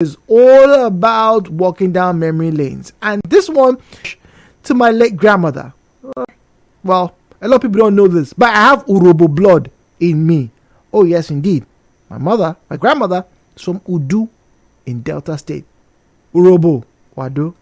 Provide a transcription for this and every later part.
is all about walking down memory lanes. And this one to my late grandmother. Well, a lot of people don't know this, but I have Urobo blood in me. Oh yes, indeed. My grandmother is from Udu in Delta State. Urobo, Wado.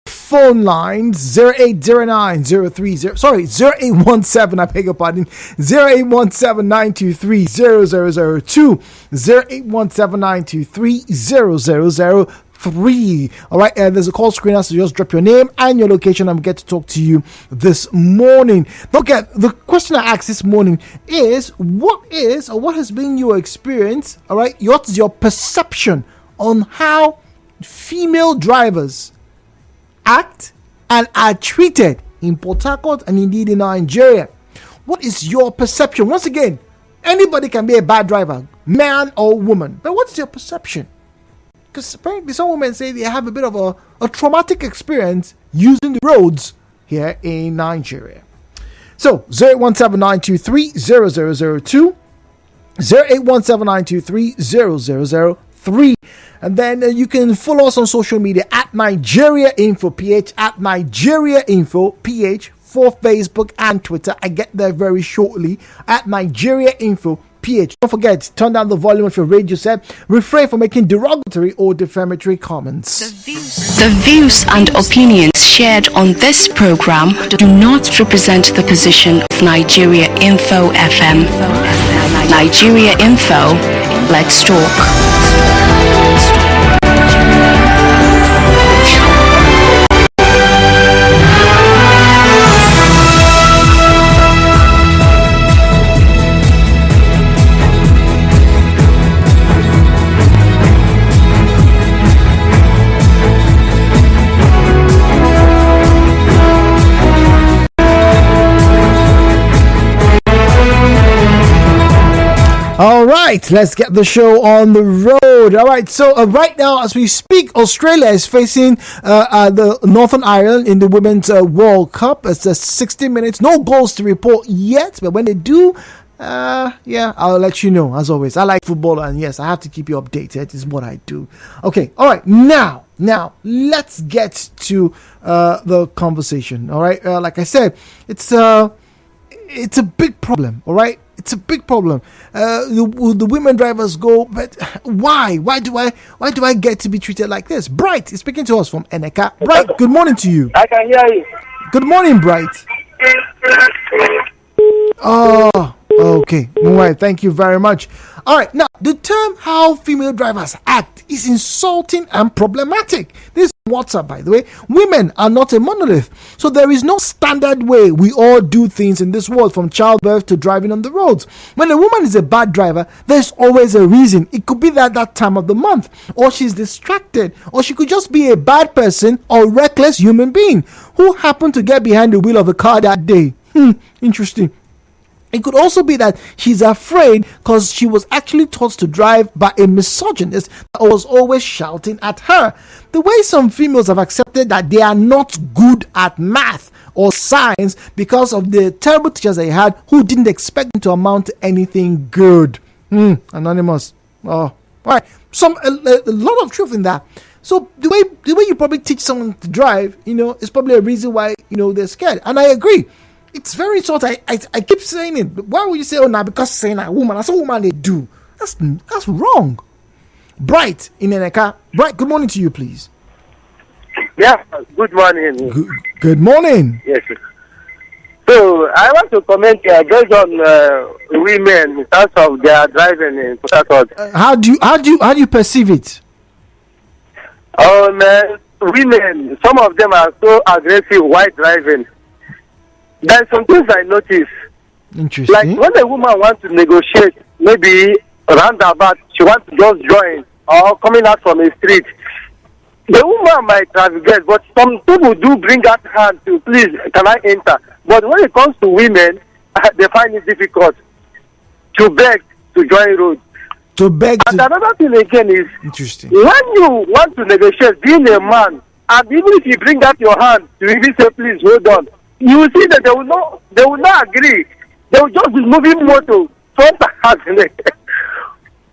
Phone lines 0809 sorry 0817, I beg your pardon, 0817 923 0002, 0817 923 0003. All right, and there's a call screener, so just drop your name and your location and we'll get to talk to you this morning. Don't forget, the question I asked this morning is what has been your experience, all right, what is your perception on how female drivers act and are treated in Port Harcourt and indeed in Nigeria? What is your perception? Once again, anybody can be a bad driver, man or woman, but what's your perception? Because apparently some women say they have a bit of a traumatic experience using the roads here in Nigeria. So 08179230002, 08179230003, and then you can follow us on social media at Nigeria Info PH, at Nigeria Info PH for Facebook and Twitter. I get there very shortly at Nigeria Info PH. Don't forget, turn down the volume of your radio set. Refrain from making derogatory or defamatory comments. The views and opinions shared on this program do not represent the position of Nigeria Info FM. Nigeria Info, let's talk. All right, let's get the show on the road. All right, so right now as we speak, Australia is facing the Northern Ireland in the Women's World Cup. It's 60 minutes, no goals to report yet, but when they do, I'll let you know. As always, I like football, and yes, I have to keep you updated. Is what I do. Okay, all right, now let's get to the conversation. All right, like I said, it's a big problem. All right. It's a big problem. The women drivers go, but why? Why do I get to be treated like this? Bright is speaking to us from Eneka. Bright, good morning to you. I can hear you. Good morning, Bright. Oh, okay. All right. Thank you very much. All right. Now, the term how female drivers act is insulting and problematic. This is WhatsApp, by the way. Women are not a monolith. So there is no standard way we all do things in this world, from childbirth to driving on the roads. When a woman is a bad driver, there's always a reason. It could be that time of the month, or she's distracted, or she could just be a bad person or reckless human being who happened to get behind the wheel of a car that day. Interesting. It could also be that she's afraid because she was actually taught to drive by a misogynist that was always shouting at her. The way some females have accepted that they are not good at math or science because of the terrible teachers they had who didn't expect them to amount to anything good. Anonymous. Oh, all right. A lot of truth in that. So the way you probably teach someone to drive, is probably a reason why, they're scared. And I agree. It's very insulting. I keep saying it. Why would you say, now because saying a woman? That's a woman they do. That's wrong. Bright in Eneka. Bright, good morning to you, please. Yeah, good morning. Good morning. Yes. So I want to comment based on women in terms of their driving in Port Harcourt. How do you perceive it? Women, some of them are so aggressive while driving. There's some things I notice. Interesting. Like when a woman wants to negotiate, maybe roundabout, she wants to just join or coming out from a street. The woman might navigate, but some people do bring out hand to, please, can I enter? But when it comes to women, they find it difficult to beg to join road. And another thing again is, interesting. When you want to negotiate, being a man, and even if you bring out your hand to even say, please hold on, you will see that they will not agree. They will just be moving motor front and back.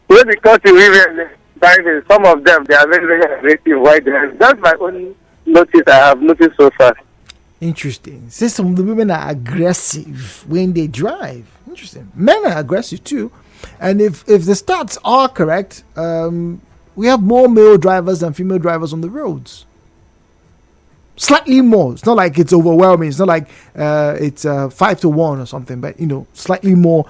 When it comes to women driving, some of them, they are very, very aggressive while driving. That's my own notice I have noticed so far. Interesting. Say some of the women are aggressive when they drive. Interesting. Men are aggressive too. And if the stats are correct, we have more male drivers than female drivers on the roads. Slightly more. It's not like it's overwhelming. It's not like it's 5-1 or something, but slightly more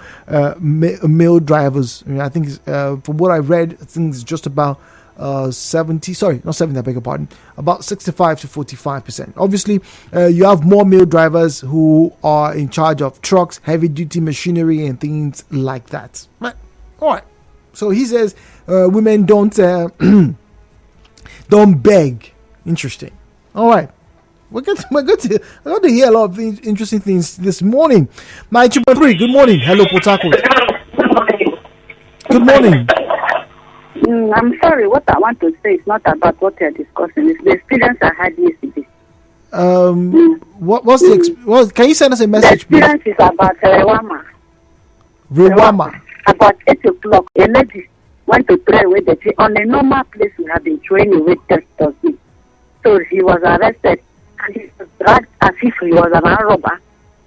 male drivers. I think from what I read, I think it's just about 70. Sorry, not 70. I beg your pardon. About 65 to 45%. Obviously, you have more male drivers who are in charge of trucks, heavy duty machinery, and things like that. Right. All right. So he says women don't beg. Interesting. All right. We're good to hear a lot of interesting things this morning. 92.3, good morning. Hello, Port Harcourt. Good morning. I'm sorry. What I want to say is not about what you're discussing. It's the experience I had yesterday. Can you send us a The message, please? experience is about Rewama. Rewama. About 8 o'clock, a lady went to throw away the tea. On a normal place, we have been throwing away dustbin. So he was arrested and he was dragged as if he was an armed robber.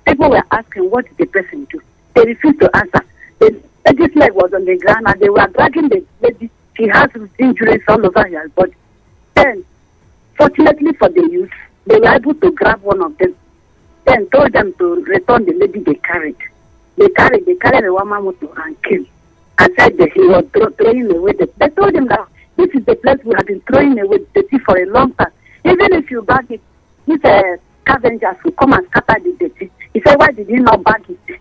People were asking, what did the person do? They refused to answer. The lady's leg was on the ground and they were dragging the lady. She has injuries all over her body. Then, fortunately for the youth, they were able to grab one of them. Then told them to return the lady they carried. They carried the woman motor and killed. And said that he was throwing away they told him that this is the place we have been throwing away the tea for a long time. Even if you bag it, these scavengers will come and scatter the dirty. He said, why did he not bag it?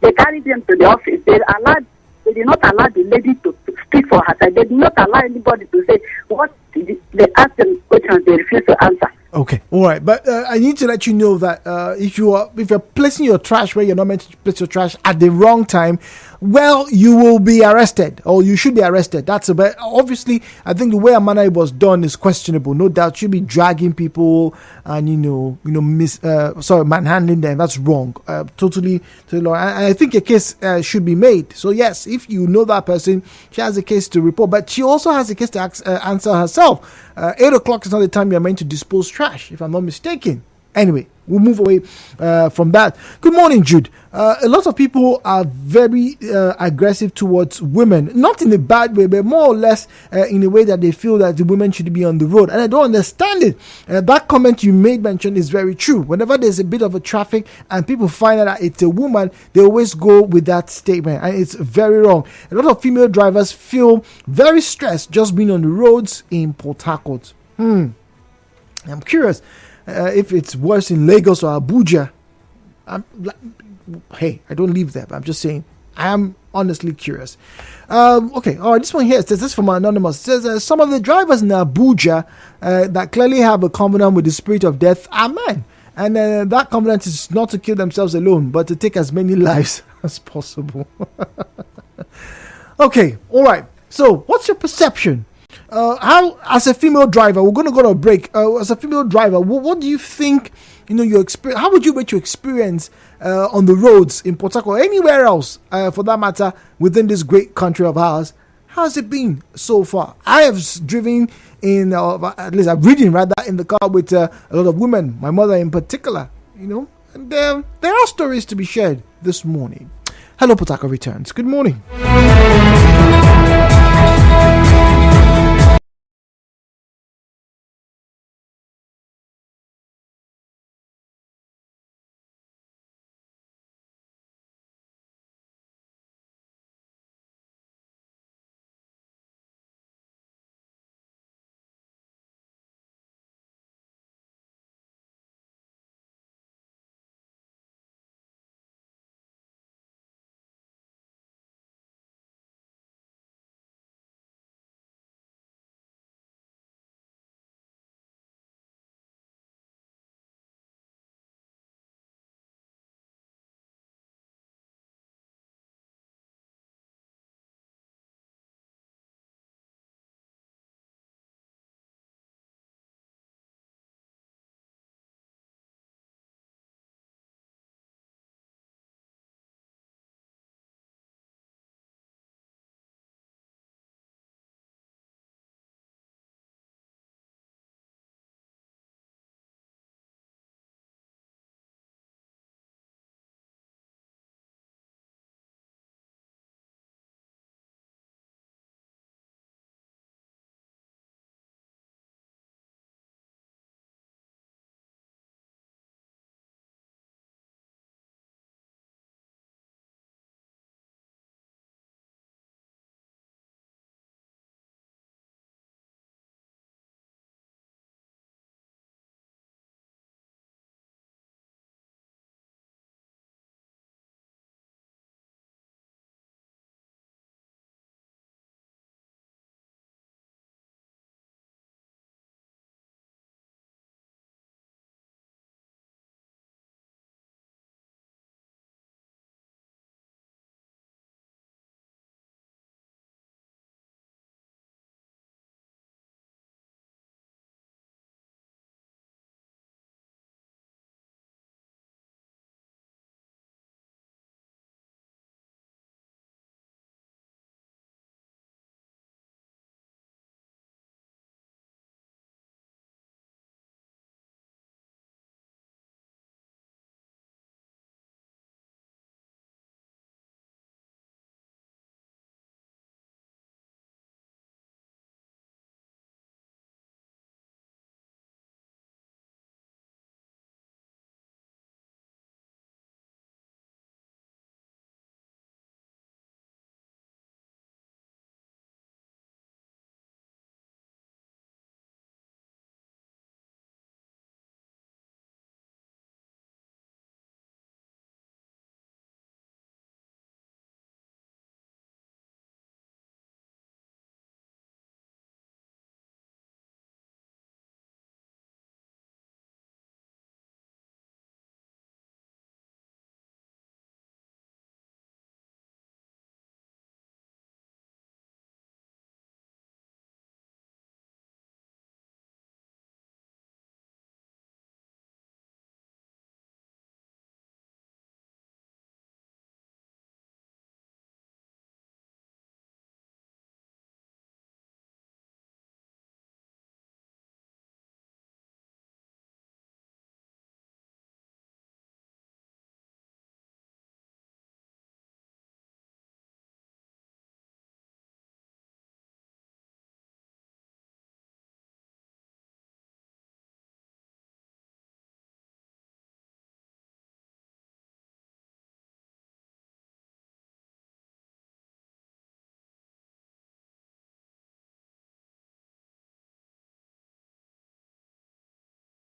They carried them to the office. They did not allow the lady to speak for her side. They did not allow anybody to say what they asked them questions they refused to answer. Okay, all right, but I need to let you know that if you're placing your trash where you're not meant to place your trash at the wrong time, well, you will be arrested, or you should be arrested. That's about obviously. I think the way a manner it was done is questionable. No doubt, should be dragging people and manhandling them. That's wrong. Totally wrong. And I think a case should be made. So yes, if you know that person, she has a case to report, but she also has a case to answer herself. 8 o'clock is not the time you're meant to dispose trash, if I'm not mistaken. Anyway, we'll move away from that. Good morning, Jude. A lot of people are very aggressive towards women, not in a bad way, but more or less in a way that they feel that the women should be on the road. And I don't understand it. That comment you made mention is very true. Whenever there's a bit of a traffic and people find out that it's a woman, they always go with that statement. And it's very wrong. A lot of female drivers feel very stressed just being on the roads in Port Harcourt. I'm curious. If it's worse in Lagos or Abuja, hey, I don't live there, but I'm just saying, I am honestly curious. Okay, all right, this one here says, this is from Anonymous. It says, some of the drivers in Abuja that clearly have a covenant with the spirit of death are men. And that covenant is not to kill themselves alone, but to take as many lives as possible. Okay, all right. So, what's your perception? How, as a female driver, we're going to go to a break. As a female driver, what do you think, your experience, how would you rate your experience on the roads in Port Harcourt or anywhere else, for that matter, within this great country of ours? How's it been so far? I have driven at least I've ridden rather in the car with a lot of women, my mother in particular, and there are stories to be shared this morning. Hello, Port Harcourt returns. Good morning.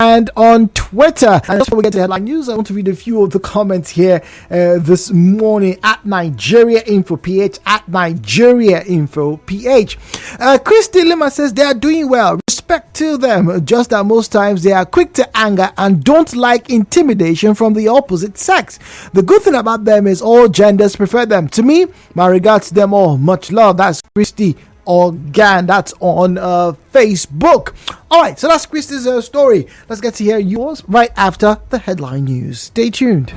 and on Twitter. And just before we get to headline news, I want to read a few of the comments here this morning at Nigeria Info PH, at Nigeria Info PH. Christy Lima says they are doing well. Respect to them, just that most times they are quick to anger and don't like intimidation from the opposite sex. The good thing about them is all genders prefer them. To me, my regards to them all. Much love. That's Christy Organ. That's on Facebook. All right, so that's Christy's story. Let's get to hear yours right after the headline news. Stay tuned.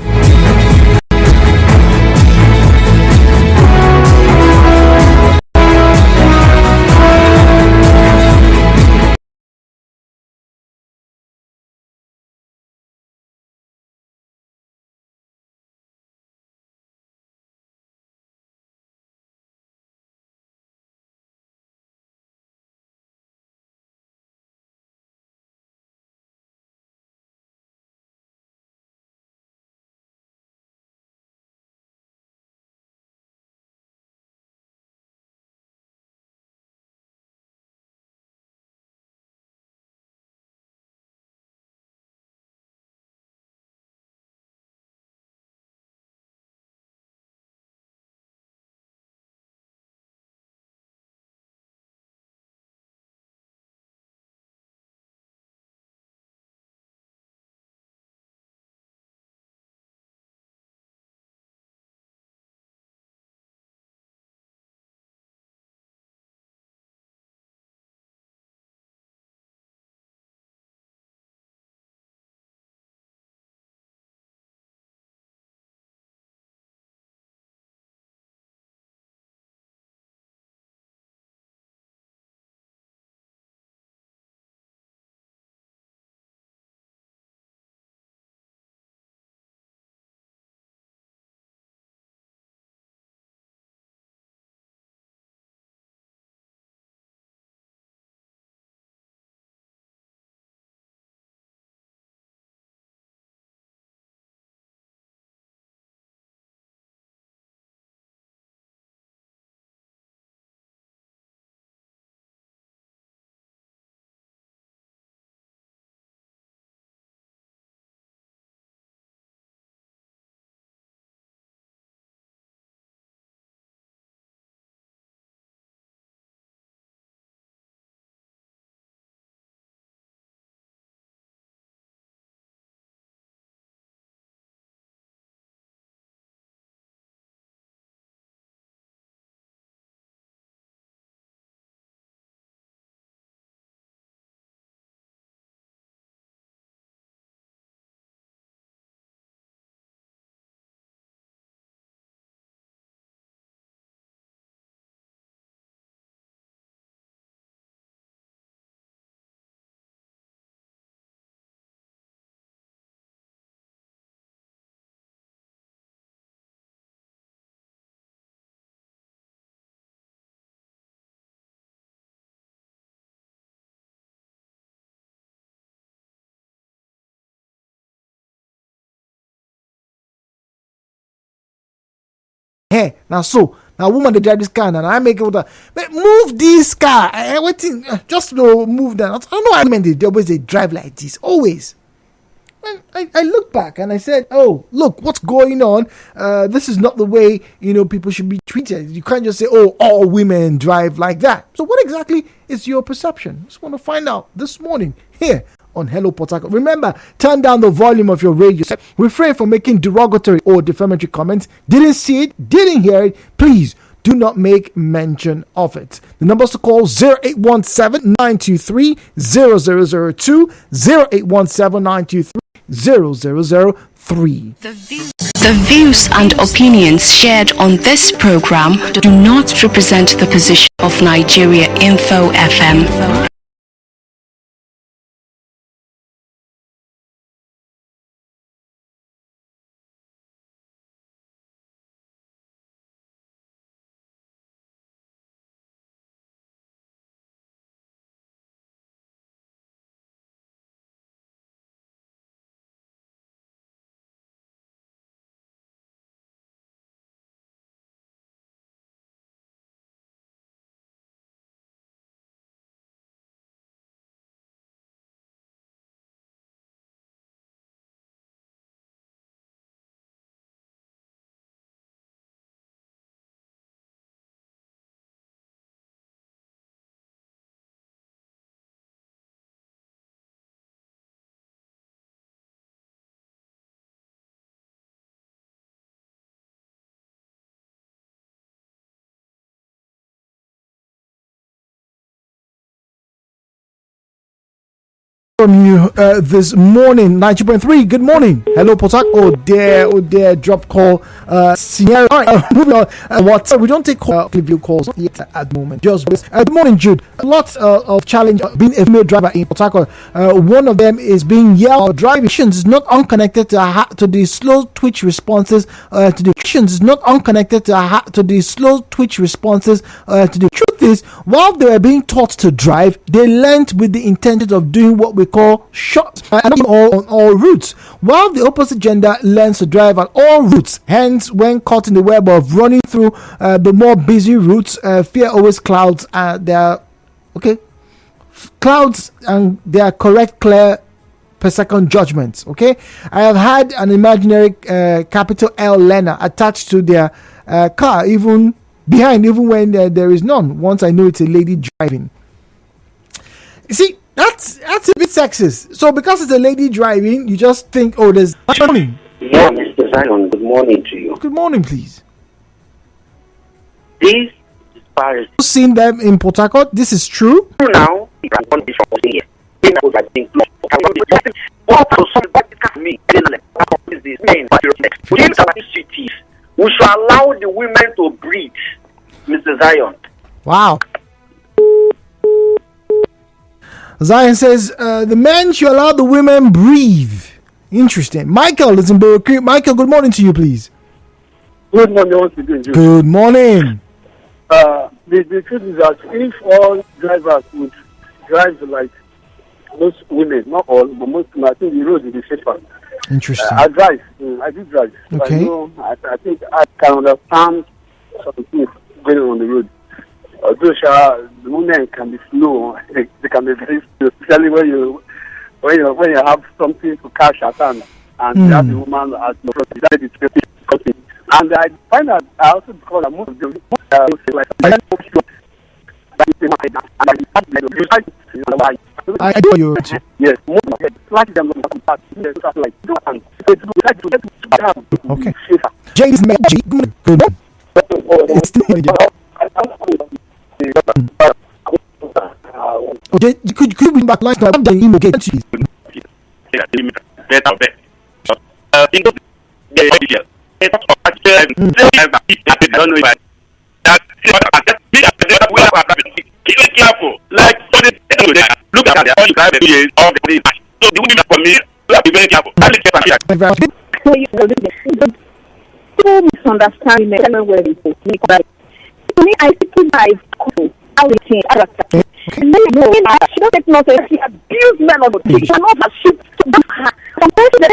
Hey, now woman they drive this car and I make it with a move this car. Waiting, just to move that. I don't know why women they always they drive like this. Always. And I look back and I said, oh, look, what's going on? This is not the way, people should be treated. You can't just say, oh, all women drive like that. So what exactly is your perception? Just want to find out this morning here on Hello Port Harcourt. Remember, turn down the volume of your radio set. Refrain from making derogatory or defamatory comments. Didn't see it, didn't hear it. Please do not make mention of it. The numbers to call 0817-923-0002, 0817-923-0003. The views and opinions shared on this program do not represent the position of Nigeria Info FM. from you this morning. 90.3. Good morning. Hello, Potak. Oh dear. Drop call. Scenario. All right, moving on. WhatsApp. We don't take view calls yet at the moment. Just good morning, Jude. Lots of challenge being a female driver in Port Harcourt. One of them is being yelled. Driving is not unconnected to the slow twitch responses. To the slow twitch responses. To the truth is, while they were being taught to drive, they learned with the intention of doing what we call shots and on all routes, while the opposite gender learns to drive at all routes. Hence, when caught in the web of running through the more busy routes, fear always clouds clouds and their correct, clear per second judgments. Okay, I have had an imaginary capital L learner attached to their car, even when there is none, once I know it's a lady driving. You see, that's a bit sexist. So because it's a lady driving, you just think, oh, there's... Good morning. Yeah, Mr. Zion, good morning to you. Good morning, please. This is Paris. You've seen them in Port Harcourt? This is true? Now, you can come this from here. We should allow the women to breathe, Mr. Zion. Wow. Zion says the men should allow the women breathe. Interesting. Michael is in Burkirk. Michael, good morning to you, please. Good morning once again. Good morning. The truth is that if all drivers would drive like most women, not all, but most women, I think the road will be safer. Interesting. I drive. I do drive. Okay. I know. I think I can understand some things going on the road. Although the women can be slow, they can be very slow, especially when you have something to cash at hand and you have the woman at the front. And I find that I also because most of them I do you. Yes, most of them like them okay. James Maggie, good. It's still okay, could you bring back line now? I'm the email get to you. Like, look at that. All you drive 2 years, all the days. So the women for me, you have to be very careful. People misunderstand me. To me, I think how they change character. And then she don't take notice. She abuse men on the street. She not she sometimes I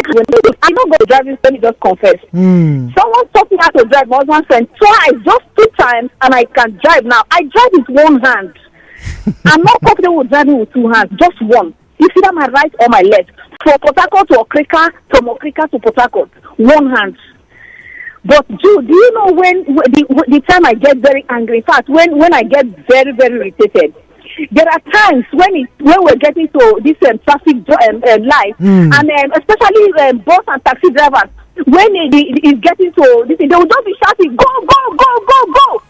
don't go to driving. Let me just confess. Someone taught me how to drive. My husband friend twice, just 2 times, and I can drive now. I drive with one hand. I'm not comfortable with driving with 2 hands, just one. It's either my right or my left. From Port Harcourt to Okrika, from Okrika to Port Harcourt, 1 hand. But do you know when the time I get very angry? In fact, when I get very, very irritated, there are times when we're getting to this traffic light, and especially bus and taxi drivers, when it's getting to this, they will just be shouting, "Go, go, go, go, go!"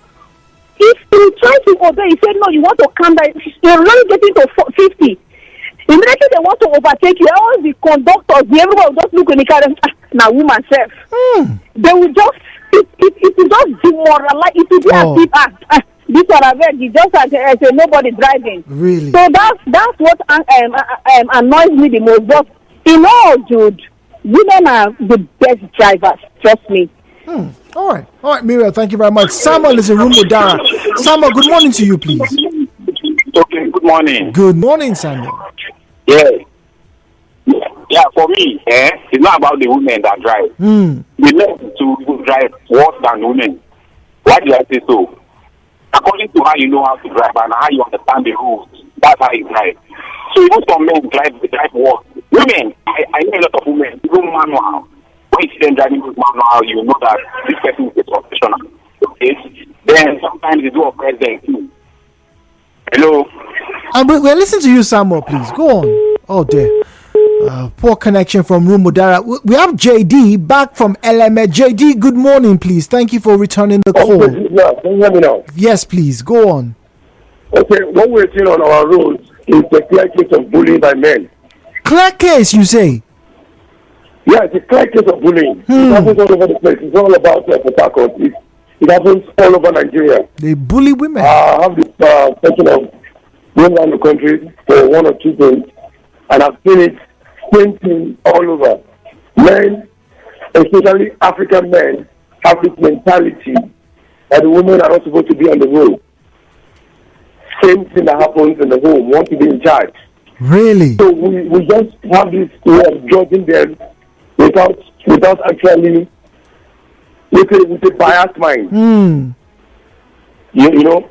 If you try to obey, you say no, you want to calm down. You're already getting to 50. Immediately they want to overtake you. All the conductors, everyone will just look in the car and now woman self. They will just it will just demoralize. It will be as if this one I read, it's just as nobody driving. Really? So that's what annoys me the most. But in all, Jude, women are the best drivers. Trust me. All right, Miriam, thank you very much. Samuel is in Rumbo Dara. Samuel, good morning to you, please. Okay, good morning. Good morning, Samuel. Yeah, for me, it's not about the women that drive. We learn to drive worse than women. Why do I say so? According to how you know how to drive and how you understand the rules, that's how you drive. So even some men drive worse. Women, I know a lot of women, even manual. When you see them driving with manual, you know that this person is a professional. Okay? Then sometimes they do a president too. Hello? We're listening to you, Samuel, please. Go on. Oh, dear. Poor connection from Rumudara. We have JD back from LMA. JD, good morning, please. Thank you for returning the call. Can you hear me now? Yes, please. Go on. Okay, what we're seeing on our roads is the clear case of bullying by men. clear case, you say? Yeah, it's a clear case of bullying. It happens all over the place. It's all about Harcourt. It happens all over Nigeria. They bully women. I have this question of going around the country for 1 or 2 days, and I've seen it, same thing all over. Men, especially African men, have this mentality that the women are not supposed to be on the road. Same thing that happens in the home, want to be in charge. Really? So we just have this way of judging them without actually with a biased mind. You know,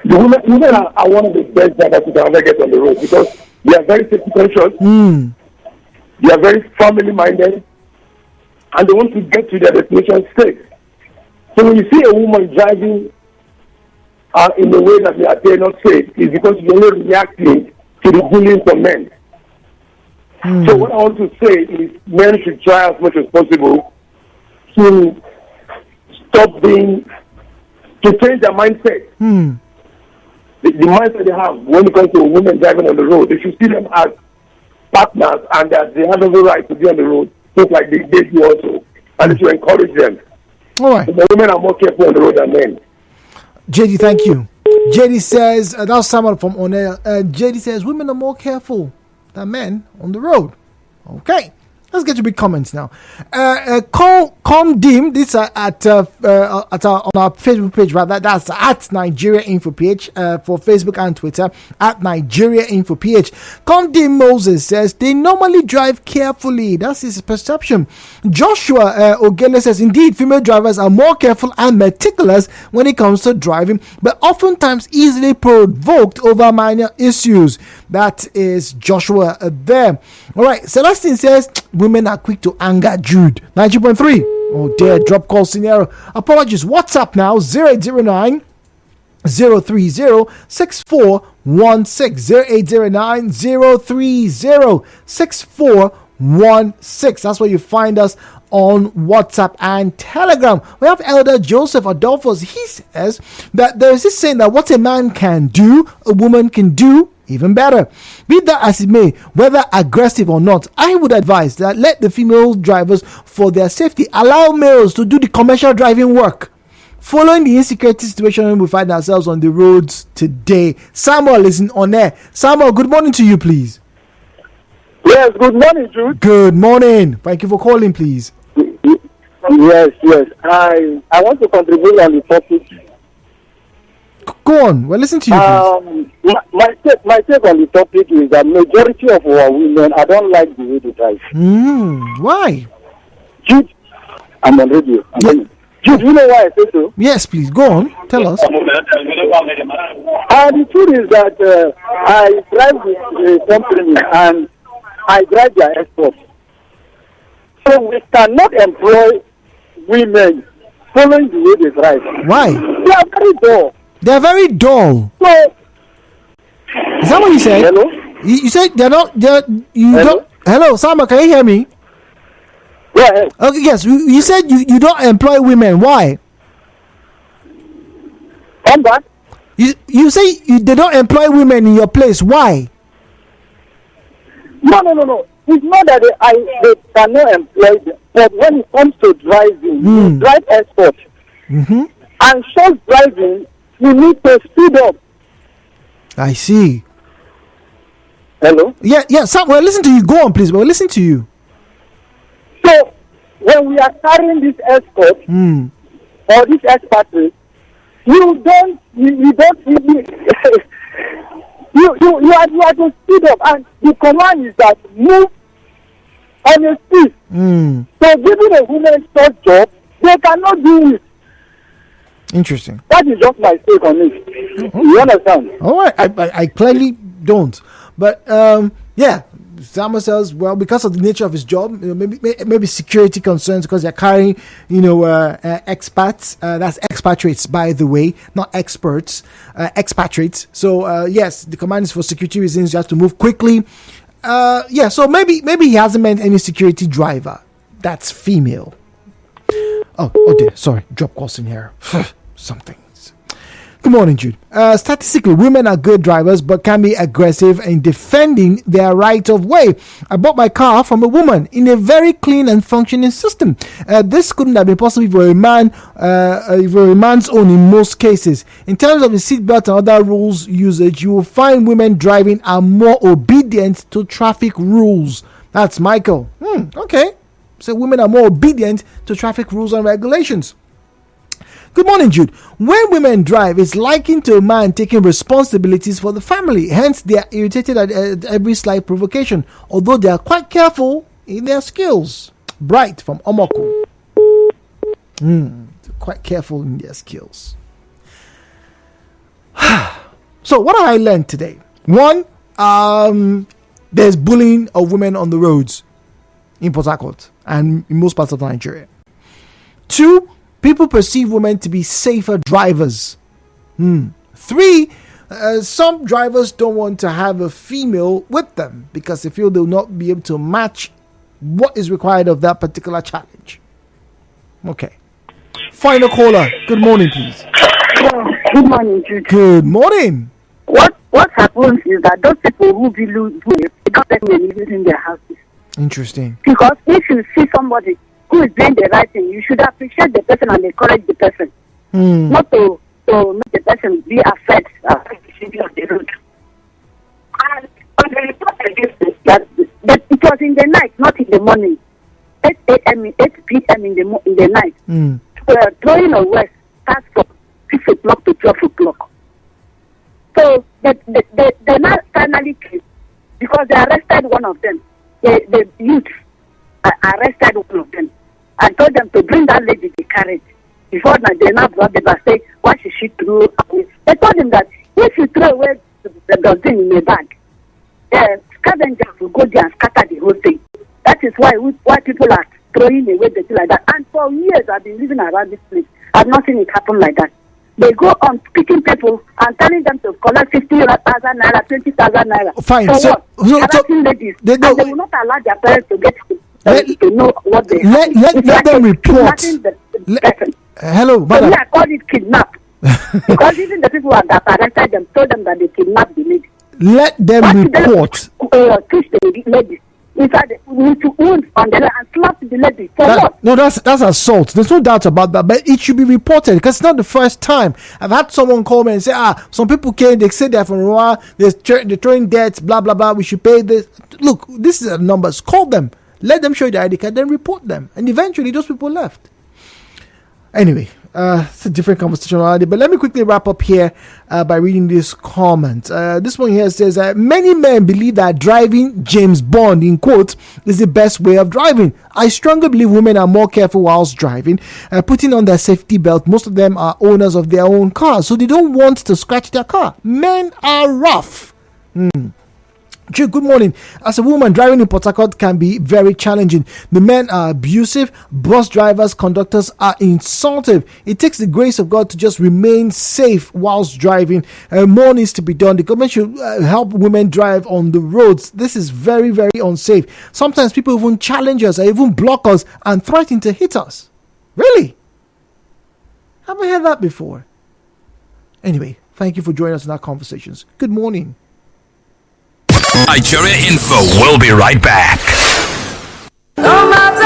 the women are one of the best drivers you can ever get on the road because they are very safety conscious. They are very family minded, and they want to get to their destination safe. So when you see a woman driving in a way that they are not safe, it's because you're only reacting to the bullying from men. So what I want to say is men should try as much as possible to stop being, to change their mindset. The mindset they have when it comes to women driving on the road, they should see them as partners and that they have every right to be on the road, just like they do also. And they should encourage them. All right. The women are more careful on the road than men. JD, thank you. JD says, that's someone from Onea. JD says, women are more careful than men on the road. Okay. Let's get to big comments now. Dim, this on our Facebook page, rather. That's at Nigeria Info page for Facebook and Twitter at Nigeria Info page. Dim Moses says they normally drive carefully. That's his perception. Joshua Ogele says indeed female drivers are more careful and meticulous when it comes to driving, but oftentimes easily provoked over minor issues. That is Joshua there. All right. Celestine says women are quick to anger Jude. 90.3. Oh dear, drop call scenario. Apologies. WhatsApp now 0809 030 6416 0809 030 6416. That's where you find us on WhatsApp and Telegram. We have Elder Joseph Adolphus. He says that there is this saying that what a man can do, a woman can do even better. Be that as it may, whether aggressive or not, I would advise that let the female drivers, for their safety, allow males to do the commercial driving work. Following the insecurity situation we find ourselves on the roads today. Samuel is on air. Samuel, good morning to you, please. Yes, good morning, Jude. Good morning. Thank you for calling, please. Yes. I want to contribute on the topic. Go on. Well, listen to you, please. My take on the topic is that majority of our women, I don't like the way they drive. Why? Jude, I'm on radio. Jude, you know why I say so? Yes, please. Go on. Tell us. The truth is that I drive with a company and I drive their export. So we cannot employ women following the way they drive. Why? They are very dull. They are very dull. So, is that what you said? Hello? You said they're not. Hello, Sama, can you hear me? Go ahead. Okay, yes. You said you don't employ women. Why? Come back. You say they don't employ women in your place. Why? No. It's not that they cannot employ them, but when it comes to driving, you drive export. And short driving, you need to speed up. I see. Hello? Yeah, Sam, well, listen to you. Go on, please. We'll listen to you. So, when we are carrying this escort, or this expatriate, you are to speed up, and the command is that move on a speed. So giving a woman short job, they cannot do it. Interesting. That is just my take on it. You understand? All right. I clearly don't. But yeah, Samuel says, well, because of the nature of his job, maybe security concerns, because they're carrying, expats. That's expatriates, by the way, not experts. Expatriates. So yes, the command is for security reasons. You have to move quickly. Yeah. So maybe he hasn't meant any security driver that's female. Oh dear. Sorry. Drop calls in here. Something. Good morning, Jude. Statistically, women are good drivers but can be aggressive in defending their right of way. I bought my car from a woman in a very clean and functioning system. This couldn't have been possible for a man, for a man's own in most cases. In terms of the seatbelt and other rules usage, you will find women driving are more obedient to traffic rules. That's Michael. Okay. So women are more obedient to traffic rules and regulations. Good morning, Jude. When women drive, it's likened to a man taking responsibilities for the family. Hence, they are irritated at every slight provocation, although they are quite careful in their skills. Bright from Omoko. Quite careful in their skills. So, what have I learned today? One, there's bullying of women on the roads in Port Harcourt and in most parts of Nigeria. Two, people perceive women to be safer drivers. Three, some drivers don't want to have a female with them because they feel they'll not be able to match what is required of that particular challenge. Okay. Final caller. Good morning, please. Good morning, Jude. Good morning. What happens is that those people who believe they don't let men live in their houses. Interesting. Because if you see somebody who is doing the right thing, you should appreciate the person and encourage the person. Not to make the person be affected of the road. And on the report against this, that it was in the night, not in the morning. 8 p.m. in the night. Throwing a west starts from 6 o'clock to 12 o'clock. So they now finally came because they arrested one of them. The youth arrested one of them and told them to bring that lady the carriage. Before that, they now brought them and say, why should she throw away? They told him that if you throw away the dustbin in a bag, scavengers will go there and scatter the whole thing. That is why people are throwing away the thing like that. And for years, I've been living around this place. I've not seen it happen like that. They go on picking people and telling them to collect 50,000 naira, 20,000 naira. Fine. So ladies, they will not allow their parents to get to know what they let them report. Hello, so I call it kidnap. Because even the people that arrested them told them that they kidnapped the lady. Let them report. Push the lady inside with wounds on the leg and slap the lady. For what? No, that's assault. There's no doubt about that. But it should be reported because it's not the first time. I've had someone call me and say, some people came, they say they're from Rwanda, they're throwing debts, blah, blah, blah. We should pay this. Look, this is the numbers. Call them. Let them show you the ID card, then report them. And eventually those people left. Anyway, it's a different conversation already, but let me quickly wrap up here by reading this comment. This one here says, many men believe that driving James Bond, in quotes, is the best way of driving. I strongly believe women are more careful whilst driving, putting on their safety belt. Most of them are owners of their own cars, so they don't want to scratch their car. Men are rough. Good morning. As a woman, driving in Port Harcourt can be very challenging. The men are abusive. Bus drivers, conductors are insultive. It takes the grace of God to just remain safe whilst driving. More needs to be done. The government should help women drive on the roads. This is very, very unsafe. Sometimes people even challenge us or even block us and threaten to hit us. Really? Have I heard that before? Anyway, thank you for joining us in our conversations. Good morning. Nigeria Info will be right back. No matter